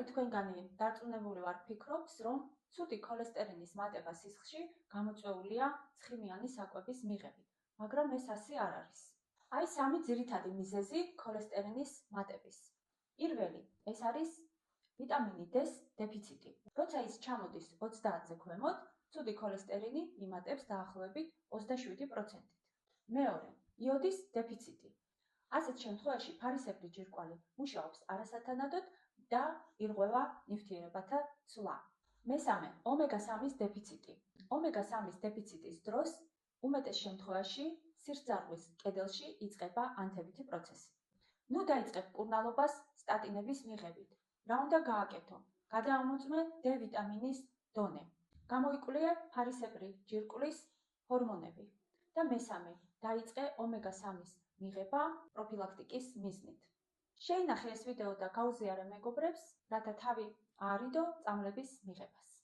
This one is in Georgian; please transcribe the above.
თქვენგანი დარწმუნებული ვარ ფიქრობს, რომ ცუდი ქოლესტერინის მატება სისხლში გამოწვეულია ცხიმიანი საკვების მიღებით, მაგრამ ეს ასე არ არის. Აი სამი ძირითადი მიზეზი ქოლესტერინის მატების. პირველი, ეს არის ვიტამინი D-ს დეფიციტი. როცა ის ჩამოდის 30-ზე ქვემოთ, ცუდი ქოლესტერინი იმატებს დაახლოებით 27%. მეორე, იოდის დეფიციტი. ასეთ შემთხვევაში ფარისებრი ჯირკვალი მუშაობს არასათანადოდ და ირღვევა ნივთიერებათა ცვლა. მესამე, ომეგა-3-ის დეფიციტი. ომეგა-3-ის დეფიციტის დროს უმეტეს შემთხვევაში სირთძარღვის კედელში იწყება ანთებითი პროცესი. ნუ დაიწყებ მკურნალობას სტატინების მიღებით. რა უნდა გააკეთო? გადაამოწმე D ვიტამინის დონე. გამოიკვლიე ფარისებრი ჯირკვლის ჰორმონები. და მესამე, დაიწყე ომეგა-3-ის მიღება პროფილაქტიკის მიზნით. შეინახე ეს ვიდეო და გაუზიარე მეგობრებს, რათა თავი აარიდო წამლების მიღებას.